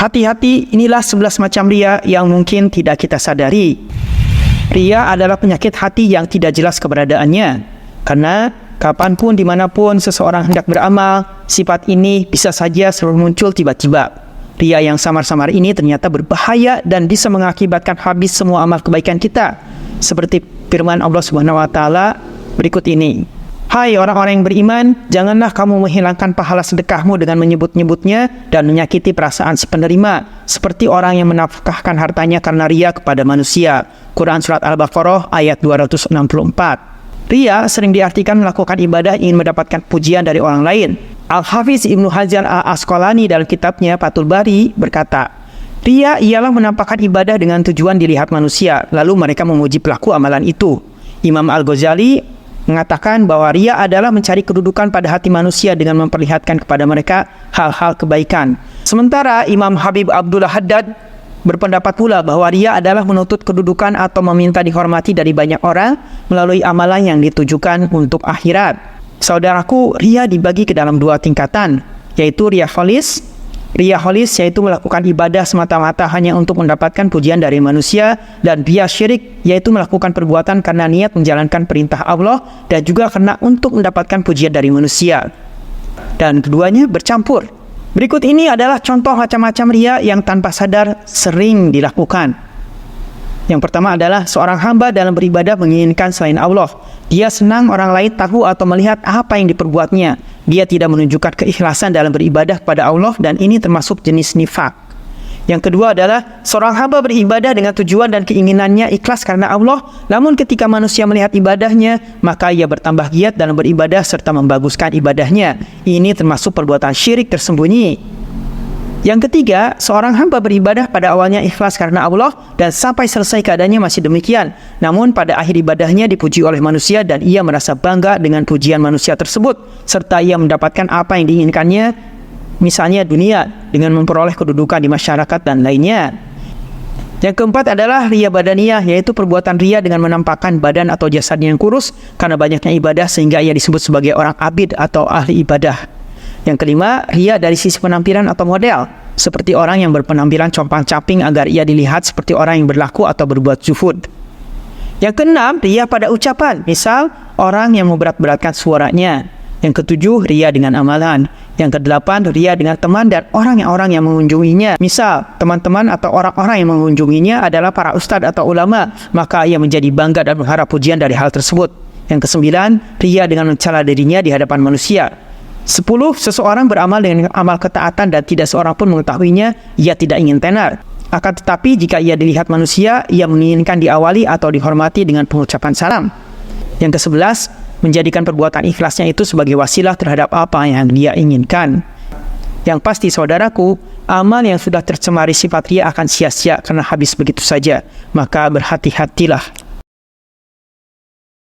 Hati-hati, inilah 11 macam ria yang mungkin tidak kita sadari. Ria adalah penyakit hati yang tidak jelas keberadaannya. Karena kapanpun, dimanapun seseorang hendak beramal, sifat ini bisa saja selalu muncul tiba-tiba. Ria yang samar-samar ini ternyata berbahaya dan bisa mengakibatkan habis semua amal kebaikan kita. Seperti firman Allah Subhanahu wa taala berikut ini. Hai orang-orang yang beriman, janganlah kamu menghilangkan pahala sedekahmu dengan menyebut-nyebutnya dan menyakiti perasaan si penerima, seperti orang yang menafkahkan hartanya karena ria kepada manusia. Quran Surat Al-Baqarah ayat 264. Ria sering diartikan melakukan ibadah ingin mendapatkan pujian dari orang lain. Al-Hafiz Ibnu Hajar Al-Asqalani dalam kitabnya Fathul Bari berkata, ria ialah menampakkan ibadah dengan tujuan dilihat manusia, lalu mereka memuji pelaku amalan itu. Imam Al-Ghazali mengatakan bahwa ria adalah mencari kedudukan pada hati manusia dengan memperlihatkan kepada mereka hal-hal kebaikan. Sementara Imam Habib Abdullah Haddad berpendapat pula bahwa ria adalah menuntut kedudukan atau meminta dihormati dari banyak orang melalui amalan yang ditujukan untuk akhirat. Saudaraku, ria dibagi ke dalam dua tingkatan, yaitu ria kholis. Ria kholis yaitu melakukan ibadah semata-mata hanya untuk mendapatkan pujian dari manusia, dan ria syirik yaitu melakukan perbuatan karena niat menjalankan perintah Allah dan juga karena untuk mendapatkan pujian dari manusia. Dan keduanya bercampur. Berikut ini adalah contoh macam-macam ria yang tanpa sadar sering dilakukan. Yang pertama adalah seorang hamba dalam beribadah menginginkan selain Allah. Dia senang orang lain tahu atau melihat apa yang diperbuatnya. Dia tidak menunjukkan keikhlasan dalam beribadah kepada Allah, dan ini termasuk jenis nifak. Yang kedua adalah seorang hamba beribadah dengan tujuan dan keinginannya ikhlas karena Allah, namun ketika manusia melihat ibadahnya, maka ia bertambah giat dalam beribadah serta membaguskan ibadahnya. Ini termasuk perbuatan syirik tersembunyi. Yang ketiga, seorang hamba beribadah pada awalnya ikhlas karena Allah dan sampai selesai keadaannya masih demikian. Namun pada akhir ibadahnya dipuji oleh manusia dan ia merasa bangga dengan pujian manusia tersebut, serta ia mendapatkan apa yang diinginkannya, misalnya dunia, dengan memperoleh kedudukan di masyarakat dan lainnya. Yang keempat adalah ria badaniyah, yaitu perbuatan ria dengan menampakkan badan atau jasadnya yang kurus karena banyaknya ibadah sehingga ia disebut sebagai orang abid atau ahli ibadah. Yang kelima, ria dari sisi penampilan atau model, seperti orang yang berpenampilan compang-camping agar ia dilihat seperti orang yang berlaku atau berbuat zuhud. Yang keenam, ria pada ucapan, misal orang yang memberat-beratkan suaranya. Yang ketujuh, ria dengan amalan. Yang kedelapan, ria dengan teman dan orang yang mengunjunginya. Misal, teman-teman atau orang-orang yang mengunjunginya adalah para ustadz atau ulama, maka ia menjadi bangga dan berharap pujian dari hal tersebut. Yang kesembilan, ria dengan mencela dirinya di hadapan manusia. 10. Seseorang beramal dengan amal ketaatan dan tidak seorang pun mengetahuinya, ia tidak ingin tenar. Akan tetapi jika ia dilihat manusia, ia menginginkan diawali atau dihormati dengan pengucapan salam. Yang ke-11, menjadikan perbuatan ikhlasnya itu sebagai wasilah terhadap apa yang dia inginkan. Yang pasti saudaraku, amal yang sudah tercemari sifat ria akan sia-sia karena habis begitu saja. Maka berhati-hatilah.